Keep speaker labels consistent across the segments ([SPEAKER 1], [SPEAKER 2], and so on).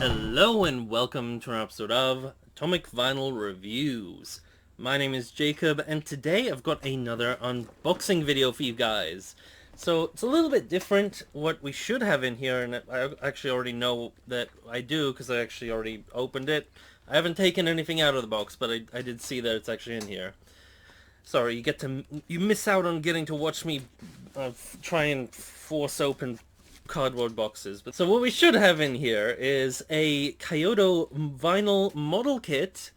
[SPEAKER 1] Hello and welcome to an episode of Atomic Vinyl Reviews. My name is Jacob and today I've got another unboxing video for you guys. So it's a little bit different what we should have in here, and I actually already know that I do because I actually already opened it. I haven't taken anything out of the box, but I did see that it's actually in here. Sorry, you miss out on getting to watch me try and force open cardboard boxes. But so what we should have in here is a KAIYODO vinyl model kit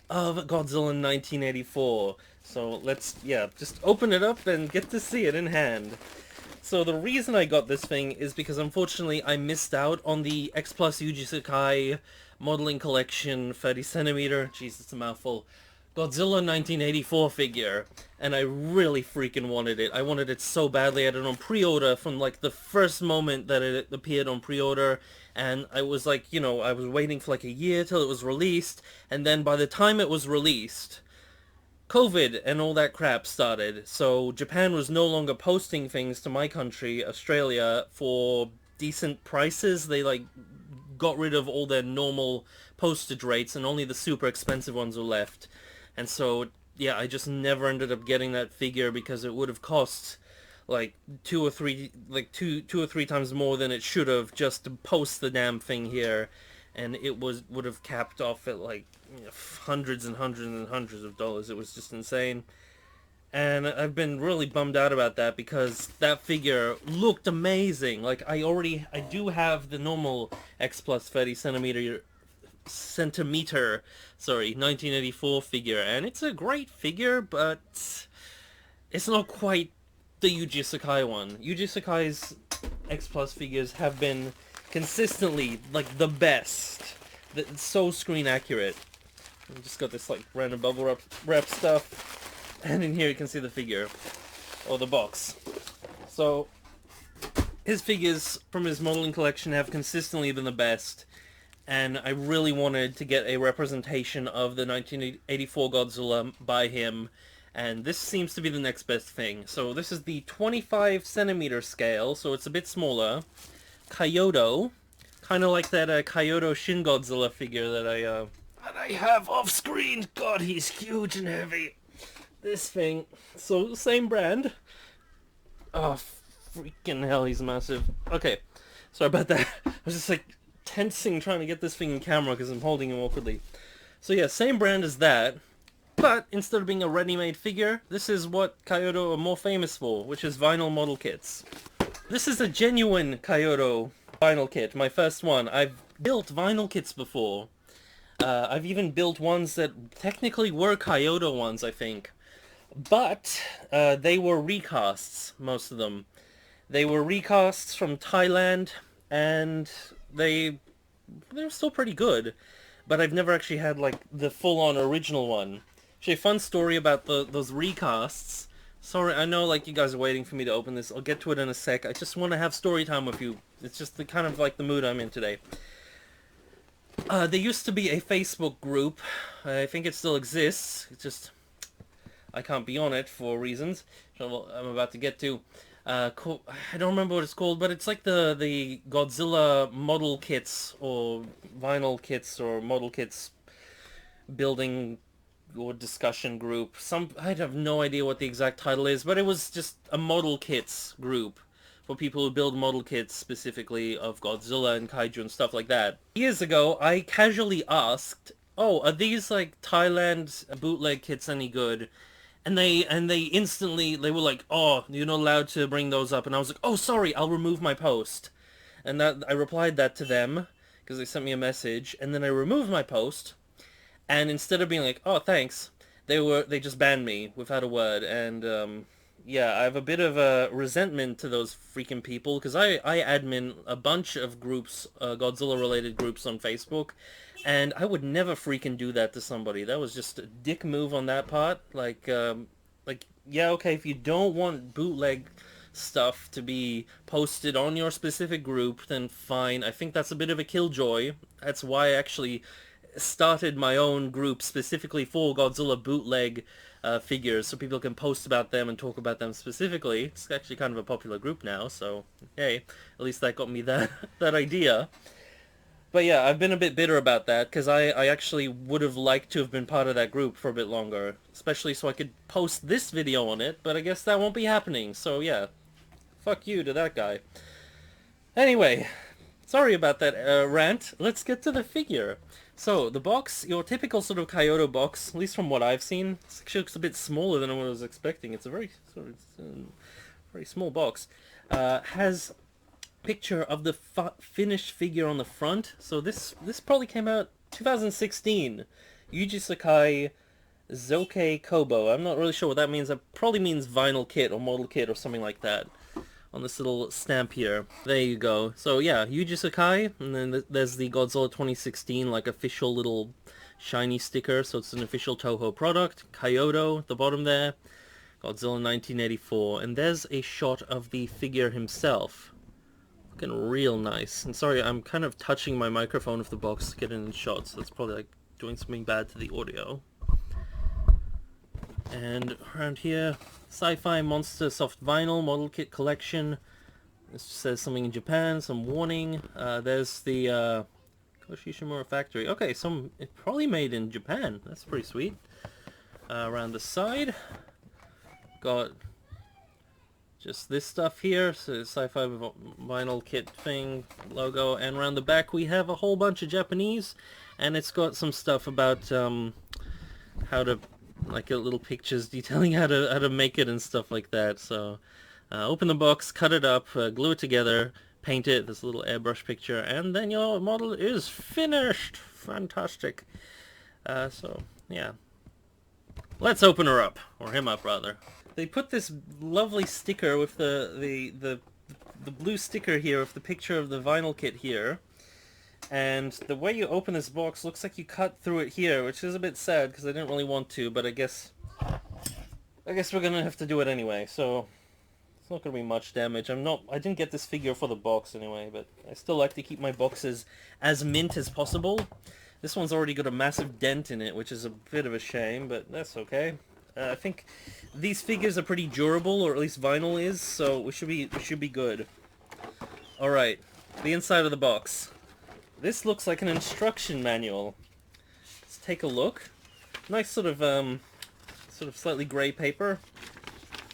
[SPEAKER 1] of Godzilla in 1984. So let's, just open it up and get to see it in hand. So the reason I got this thing is because unfortunately I missed out on the X Plus Yuji Sakai modeling collection 30cm, jeez, it's a mouthful, Godzilla 1984 figure, and I really freaking wanted it. I wanted it so badly. I had it on pre-order from like the first moment that it appeared on pre-order, and I was like, I was waiting for like a year till it was released, and then by the time it was released, COVID and all that crap started, so Japan was no longer posting things to my country, Australia, for decent prices. They like got rid of all their normal postage rates and only the super expensive ones were left. And so, yeah, I just never ended up getting that figure because it would have cost like two or three times more than it should have just to post the damn thing here, and it would have capped off at like hundreds and hundreds and hundreds of dollars. It was just insane. And I've been really bummed out about that because that figure looked amazing. Like I do have the normal X Plus 30cm 1984 figure, and it's a great figure, but it's not quite the Yuji Sakai one. Yuji Sakai's X Plus figures have been consistently like the best. It's so screen accurate. I just got this like random bubble wrap stuff, and in here you can see the figure or the box. So his figures from his modeling collection have consistently been the best, and I really wanted to get a representation of the 1984 Godzilla by him, and this seems to be the next best thing. So this is the 25cm scale, so it's a bit smaller. KAIYODO, kind of like that KAIYODO Shin Godzilla figure that I have off screen. God, he's huge and heavy. This thing, so same brand. Oh, freaking hell, he's massive. Okay, sorry about that. I was just like tensing trying to get this thing in camera because I'm holding him awkwardly. So yeah, same brand as that, but instead of being a ready-made figure, this is what KAIYODO are more famous for, which is vinyl model kits. This is a genuine KAIYODO vinyl kit, my first one. I've built vinyl kits before. I've even built ones that technically were KAIYODO ones, I think. But they were recasts, most of them. They were recasts from Thailand, and they were still pretty good. But I've never actually had like the full-on original one. Actually, a fun story about those recasts. Sorry, I know like you guys are waiting for me to open this. I'll get to it in a sec. I just want to have story time with you. It's just the kind of like the mood I'm in today. There used to be a Facebook group. I think it still exists. It's just I can't be on it for reasons I'm about to get to. I don't remember what it's called, but it's like the Godzilla model kits or vinyl kits or model kits building or discussion group. I have no idea what the exact title is, but it was just a model kits group for people who build model kits specifically of Godzilla and Kaiju and stuff like that. Years ago, I casually asked, "Oh, are these like Thailand bootleg kits any good?" And they instantly, they were like, "Oh, you're not allowed to bring those up." And I was like, "Oh, sorry, I'll remove my post." And that I replied that to them because they sent me a message, and then I removed my post. And instead of being like, "Oh, thanks," they just banned me without a word. And yeah, I have a bit of a resentment to those freaking people because I admin a bunch of groups, Godzilla related groups on Facebook, and I would never freaking do that to somebody. That was just a dick move on that part. Like yeah, okay, if you don't want bootleg stuff to be posted on your specific group, then fine. I think that's a bit of a killjoy. That's why I actually started my own group specifically for Godzilla bootleg figures, so people can post about them and talk about them specifically. It's actually kind of a popular group now, so hey, at least that got me that idea. But yeah, I've been a bit bitter about that, because I actually would have liked to have been part of that group for a bit longer. Especially so I could post this video on it, but I guess that won't be happening, so yeah. Fuck you to that guy. Anyway, sorry about that rant. Let's get to the figure. So, the box, your typical sort of KAIYODO box, at least from what I've seen, it actually looks a bit smaller than what I was expecting. It's a very very small box. Has picture of the finished figure on the front. So this probably came out 2016. Yuji Sakai Zoke Kobo. I'm not really sure what that means. That probably means vinyl kit or model kit or something like that. On this little stamp here. There you go. So yeah, Yuji Sakai, and then there's the Godzilla 2016 like official little shiny sticker, so it's an official Toho product. KAIYODO at the bottom there. Godzilla 1984, and there's a shot of the figure himself. Looking real nice. And sorry, I'm kind of touching my microphone with the box to get in shots, so that's probably like doing something bad to the audio. And around here, Sci-Fi Monster Soft Vinyl Model Kit Collection. This says something in Japan, some warning. There's the Koshishimura factory. Okay, it's probably made in Japan. That's pretty sweet. Around the side, got just this stuff here. So Sci-Fi Vinyl Kit thing, logo. And around the back we have a whole bunch of Japanese. And it's got some stuff about how to... like little pictures detailing how to make it and stuff like that. So open the box, cut it up, glue it together, paint it, this little airbrush picture, and then your model is finished. Fantastic. So yeah, let's open her up, or him up rather. They put this lovely sticker with the blue sticker here with the picture of the vinyl kit here. And the way you open this box looks like you cut through it here, which is a bit sad because I didn't really want to, but I guess we're gonna have to do it anyway. So it's not gonna be much damage. I didn't get this figure for the box anyway, but I still like to keep my boxes as mint as possible. This one's already got a massive dent in it, which is a bit of a shame, but that's okay. I think these figures are pretty durable, or at least vinyl is, so we should be good. All right, the inside of the box. This looks like an instruction manual. Let's take a look. Nice sort of slightly grey paper.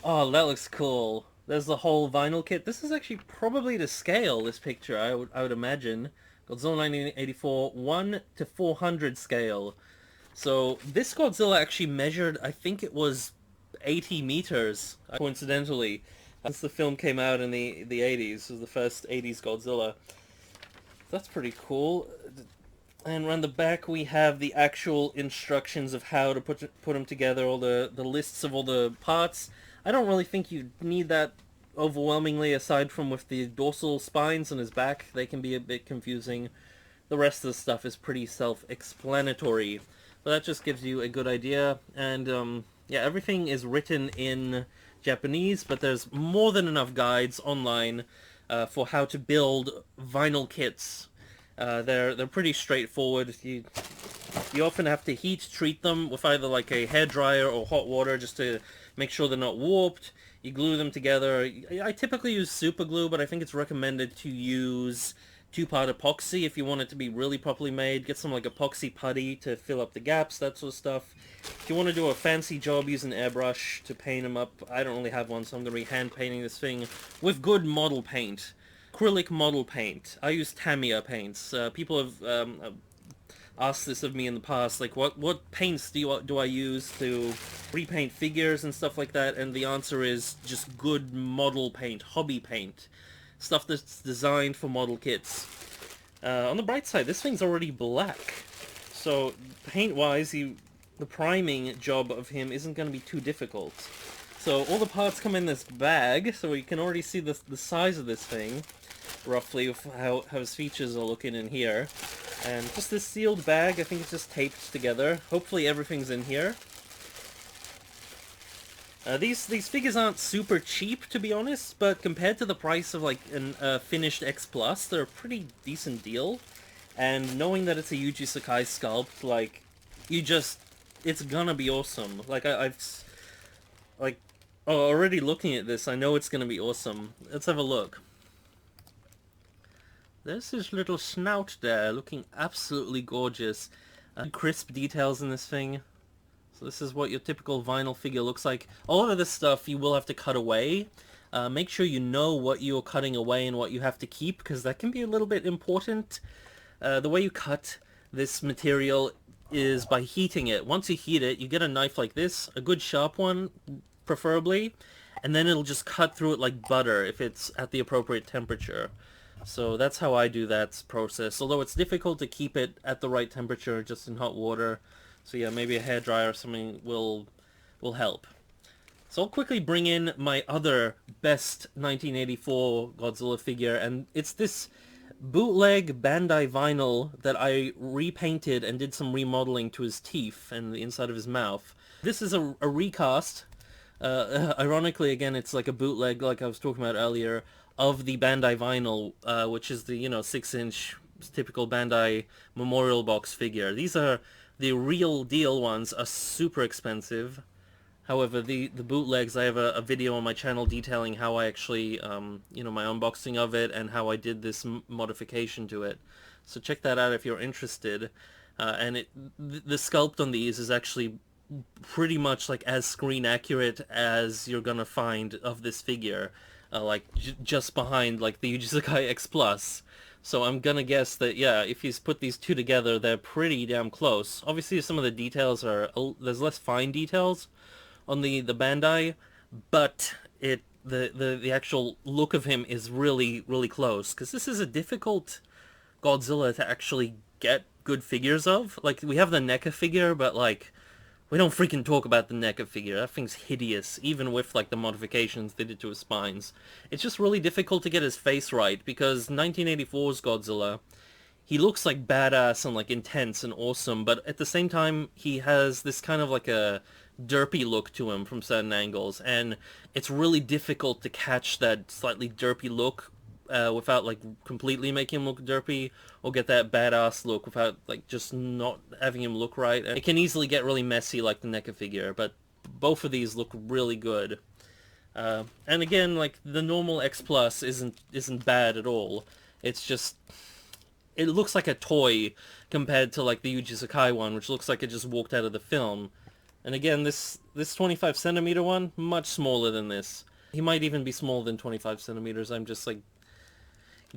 [SPEAKER 1] Oh, that looks cool. There's the whole vinyl kit. This is actually probably to scale, this picture, I would imagine. Godzilla 1984, 1:400 scale. So this Godzilla actually measured, I think it was 80 meters, coincidentally. Since the film came out in the 80s, it was the first 80s Godzilla. That's pretty cool. And around the back we have the actual instructions of how to put them together, all the lists of all the parts. I don't really think you need that overwhelmingly, aside from with the dorsal spines on his back. They can be a bit confusing. The rest of the stuff is pretty self-explanatory. But that just gives you a good idea. And yeah, everything is written in Japanese, but there's more than enough guides online for how to build vinyl kits. They're pretty straightforward. You often have to heat treat them with either like a hairdryer or hot water just to make sure they're not warped. You glue them together. I typically use super glue, but I think it's recommended to use 2-part epoxy if you want it to be really properly made. Get some like epoxy putty to fill up the gaps, that sort of stuff. If you want to do a fancy job, use an airbrush to paint them up. I don't really have one, so I'm going to be hand painting this thing with good model paint. Acrylic model paint. I use Tamiya paints. People have asked this of me in the past, like what paints do I use to repaint figures and stuff like that, and the answer is just good model paint, hobby paint. Stuff that's designed for model kits. On the bright side, this thing's already black. So, paint-wise, the priming job of him isn't going to be too difficult. So, all the parts come in this bag, so you can already see the size of this thing, roughly, of how his features are looking in here. And just this sealed bag, I think it's just taped together. Hopefully everything's in here. These figures aren't super cheap, to be honest, but compared to the price of like a finished X Plus, they're a pretty decent deal. And knowing that it's a Yuji Sakai sculpt, like, it's gonna be awesome. Like, already looking at this, I know it's gonna be awesome. Let's have a look. there's his little snout there, looking absolutely gorgeous. Crisp details in this thing. So this is what your typical vinyl figure looks like. A lot of this stuff you will have to cut away. Make sure you know what you're cutting away and what you have to keep, because that can be a little bit important. The way you cut this material is by heating it. Once you heat it, you get a knife like this, a good sharp one, preferably, and then it'll just cut through it like butter if it's at the appropriate temperature. So that's how I do that process, although it's difficult to keep it at the right temperature just in hot water. So yeah, maybe a hairdryer or something will help. So I'll quickly bring in my other best 1984 Godzilla figure, and it's this bootleg Bandai vinyl that I repainted and did some remodeling to his teeth and the inside of his mouth. This is a recast. Ironically, again, it's like a bootleg, like I was talking about earlier, of the Bandai vinyl, which is the 6-inch typical Bandai memorial box figure. These are the real deal ones, are super expensive. However, the bootlegs, I have a video on my channel detailing how I actually, my unboxing of it and how I did this modification to it. So check that out if you're interested. And the sculpt on these is actually pretty much like as screen accurate as you're gonna find of this figure, just behind like the Yuji Sakai X Plus. So I'm gonna guess that, yeah, if he's put these two together, they're pretty damn close. Obviously, some of the details are there's less fine details on the Bandai, but the actual look of him is really, really close, because this is a difficult Godzilla to actually get good figures of. Like, we have the NECA figure, but like, we don't freaking talk about the NECA figure. That thing's hideous, even with like the modifications they did to his spines. It's just really difficult to get his face right, because 1984's Godzilla, he looks like badass and like intense and awesome, but at the same time he has this kind of like a derpy look to him from certain angles, and it's really difficult to catch that slightly derpy look without like completely making him look derpy, or get that badass look without like just not having him look right. And it can easily get really messy like the NECA figure, but both of these look really good. And again, like the normal X Plus isn't bad at all. It's just, it looks like a toy compared to like the Yuji Sakai one, which looks like it just walked out of the film. And again, this 25 centimeter one, much smaller than this. He might even be smaller than 25 centimeters. I'm just like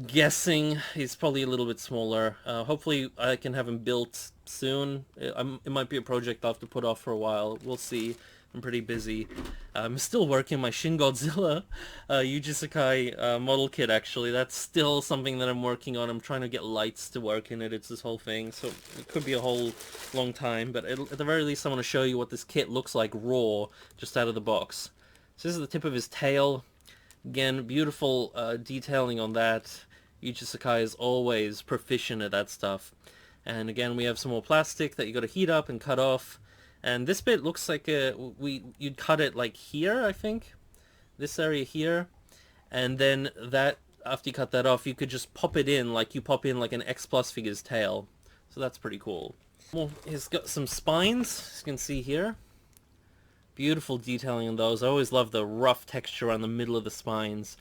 [SPEAKER 1] guessing he's probably a little bit smaller. Hopefully I can have him built soon. It might be a project I'll have to put off for a while. We'll see. I'm pretty busy. I'm still working my Shin Godzilla Yuji Sakai model kit, actually. That's still something that I'm working on. I'm trying to get lights to work in it. It's this whole thing, so it could be a whole long time, but at the very least I want to show you what this kit looks like raw, just out of the box. So this is the tip of his tail. Again, beautiful detailing on that. Yuji Sakai is always proficient at that stuff. And again, we have some more plastic that you got to heat up and cut off. And this bit looks like you'd cut it like here, I think. This area here. And then that, after you cut that off, you could just pop it in like you pop in like an X Plus figure's tail. So that's pretty cool. Well, he's got some spines, as you can see here. Beautiful detailing on those. I always love the rough texture around the middle of the spines.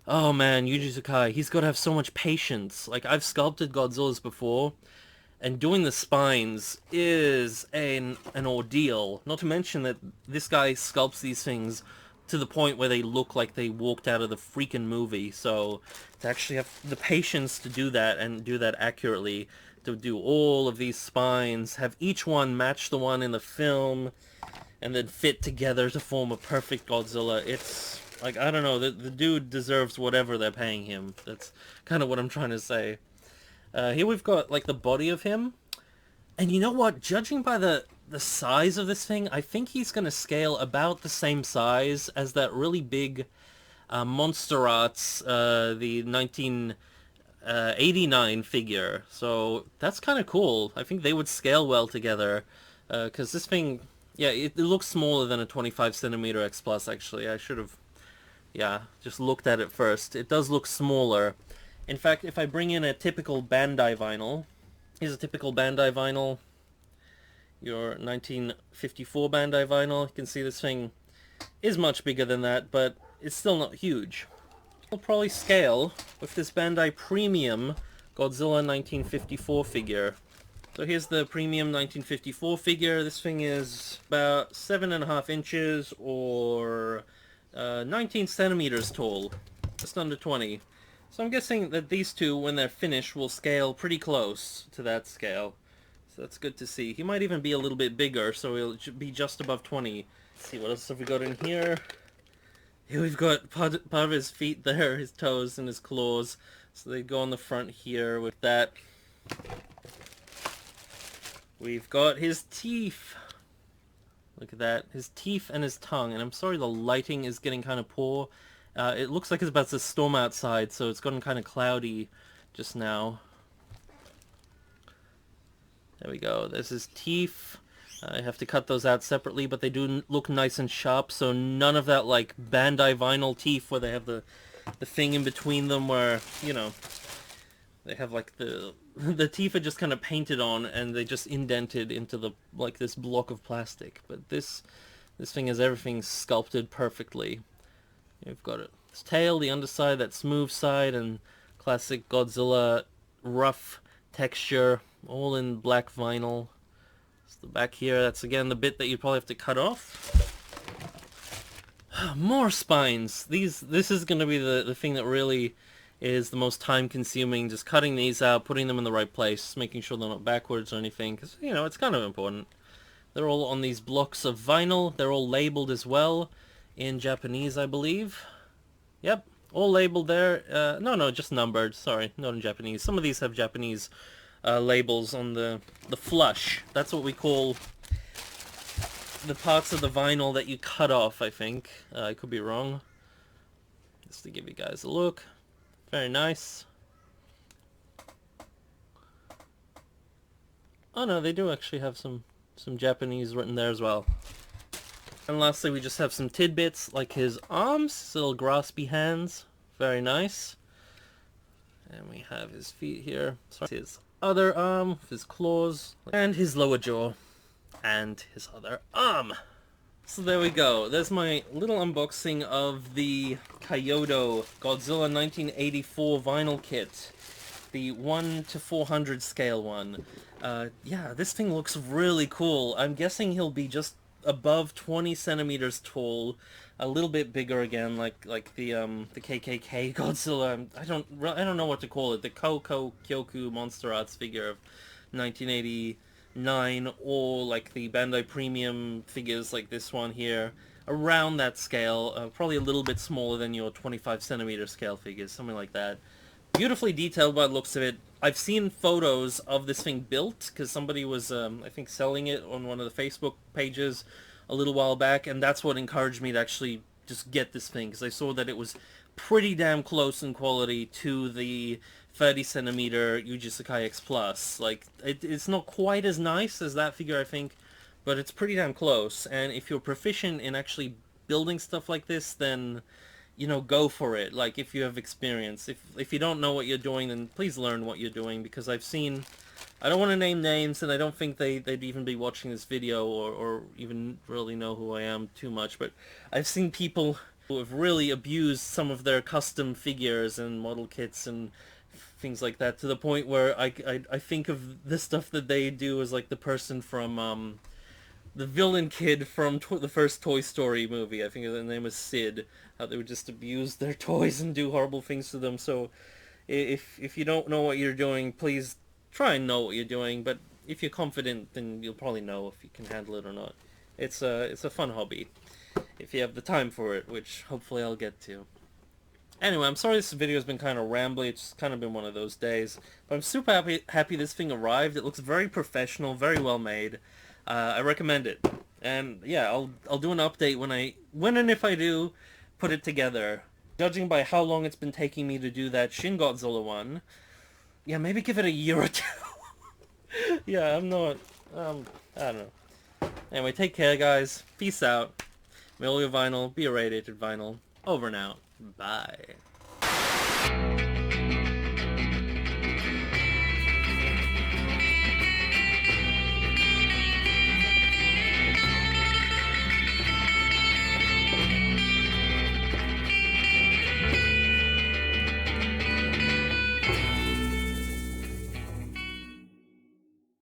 [SPEAKER 1] Oh man, Yuji Sakai, he's got to have so much patience. Like, I've sculpted Godzillas before, and doing the spines is an ordeal. Not to mention that this guy sculpts these things to the point where they look like they walked out of the freaking movie. So to actually have the patience to do that and do that accurately, to do all of these spines, have each one match the one in the film, and then fit together to form a perfect Godzilla. It's like, I don't know, the dude deserves whatever they're paying him. That's kind of what I'm trying to say. Here we've got like the body of him, and you know what, judging by the size of this thing, I think he's gonna scale about the same size as that really big Monster Arts the 1989 figure. So that's kind of cool. I think they would scale well together, because this thing, yeah, it looks smaller than a 25 centimeter X Plus. Actually, I should have, yeah, just looked at it first. It does look smaller. In fact, if I bring in a typical Bandai vinyl, here's a typical Bandai vinyl, your 1954 Bandai vinyl, you can see this thing is much bigger than that, but it's still not huge. I'll probably scale with this Bandai Premium Godzilla 1954 figure. So here's the Premium 1954 figure. This thing is about 7.5 inches or 19 centimeters tall. Just under 20. So I'm guessing that these two, when they're finished, will scale pretty close to that scale. So that's good to see. He might even be a little bit bigger, so he'll be just above 20. Let's see, what else have we got in here? Here we've got part of his feet there, his toes and his claws. So they go on the front here with that. We've got his teeth. Look at that. His teeth and his tongue. And I'm sorry the lighting is getting kind of poor. It looks like it's about to storm outside, so it's gotten kind of cloudy just now. There we go. There's his teeth. I have to cut those out separately, but they do look nice and sharp, so none of that, like, Bandai vinyl teeth where they have the thing in between them where, you know, they have, like, the teeth are just kind of painted on, and they just indented into the, like, this block of plastic. But this thing has everything sculpted perfectly. You've got its tail, the underside, that smooth side, and classic Godzilla rough texture, all in black vinyl. So the back here, that's again the bit that you probably have to cut off. More spines. This is going to be the thing that really is the most time consuming, just cutting these out, putting them in the right place, making sure they're not backwards or anything, because, you know, it's kind of important. They're all on these blocks of vinyl. They're all labeled as well, in Japanese, I believe. Yep, all labeled there. No, just numbered. Sorry, not in Japanese. Some of these have Japanese labels on the flush. That's what we call the parts of the vinyl that you cut off, I think. I could be wrong. Just to give you guys a look. Very nice. Oh no, they do actually have some Japanese written there as well. And lastly, we just have some tidbits, like his arms, his little graspy hands. Very nice. And we have his feet here. So his other arm, his claws, and his lower jaw, and his other arm. So there we go. There's my little unboxing of the KAIYODO Godzilla 1984 vinyl kit. The 1:400 scale one. Yeah, this thing looks really cool. I'm guessing he'll be just above 20 centimeters tall, a little bit bigger again, like the KKK Godzilla. I don't know what to call it. The Kyoku Monster Arts figure of 1989, or like the Bandai Premium figures like this one here, around that scale. Probably a little bit smaller than your 25 centimeter scale figures, something like that. Beautifully detailed by the looks of it. I've seen photos of this thing built, because somebody was, I think, selling it on one of the Facebook pages a little while back, and that's what encouraged me to actually just get this thing, because I saw that it was pretty damn close in quality to the 30 centimeter Yuji Sakai X Plus. Like, it's not quite as nice as that figure, I think, but it's pretty damn close, and if you're proficient in actually building stuff like this, then, you know, go for it. Like, if you have experience. If you don't know what you're doing, then please learn what you're doing, because I've seen, I don't want to name names, and I don't think they'd even be watching this video or even really know who I am too much, but I've seen people who have really abused some of their custom figures and model kits and things like that, to the point where I think of the stuff that they do as like the person from the villain kid from the first Toy Story movie. I think the name was Sid. How they would just abuse their toys and do horrible things to them. So if you don't know what you're doing, please try and know what you're doing. But if you're confident, then you'll probably know if you can handle it or not. It's a fun hobby if you have the time for it, which hopefully I'll get to. Anyway, I'm sorry this video has been kind of rambly. It's kind of been one of those days. But I'm super happy this thing arrived. It looks very professional, very well made. I recommend it. And yeah, I'll do an update when and if I do put it together. Judging by how long it's been taking me to do that Shin Godzilla one, yeah, maybe give it a year or two. Yeah, I'm not, I don't know. Anyway, take care, guys. Peace out. May all your vinyl be irradiated vinyl. Over and out. Bye.